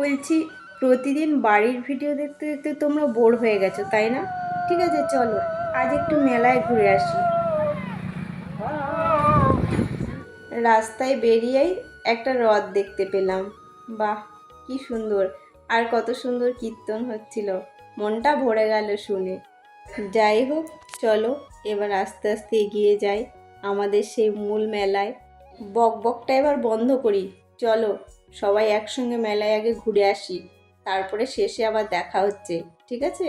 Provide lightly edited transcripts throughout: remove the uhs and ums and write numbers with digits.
বলছি প্রতিদিন বাড়ির ভিডিও দেখতে দেখতে তোমরা বোর হয়ে গেছো তাই না? ঠিক আছে, চলো আজ একটু মেলায় ঘুরে আসি। রাস্তায় বেরিয়েই একটা রথ দেখতে পেলাম। বাহ, কি সুন্দর! আর কত সুন্দর কীর্তন হচ্ছিল, মনটা ভরে গেল শুনে। যাই হোক, চলো এবার আস্তে আস্তে এগিয়ে যাই আমাদের সেই মূল মেলায়। বক বকটা এবার বন্ধ করি। চলো সবাই একসঙ্গে মেলায় আগে ঘুরে আসি, তারপরে শেষে আবার দেখা হচ্ছে, ঠিক আছে?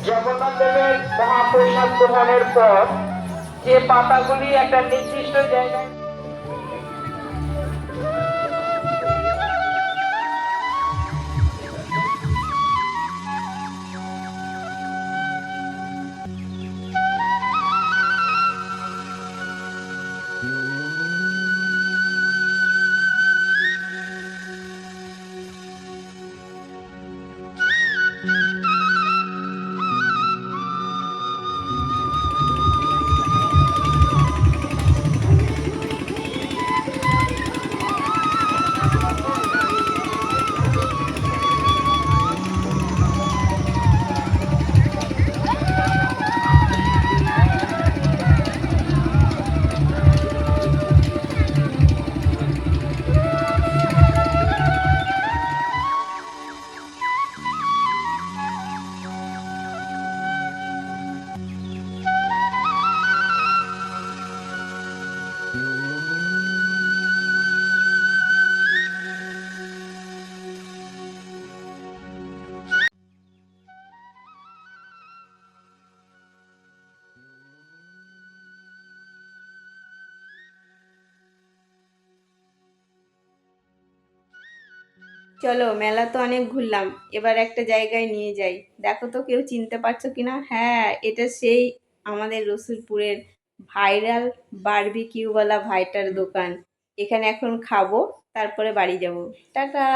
জগন্নাথ দেবের মহাপ্রসাদ গ্রহণের পর যে পাতাগুলি একটা নির্দিষ্ট জায়গায় চলো, মেলা তো অনেক ঘুরলাম, এবার একটা জায়গায় নিয়ে যাই। দেখো তো কেউ চিনতে পারছো কিনা? হ্যাঁ, এটা সেই আমাদের রসুলপুরের ভাইরাল বারবিকিউওয়ালা ভাইটার দোকান। এখানে এখন খাবো, তারপরে বাড়ি যাব। টাটা।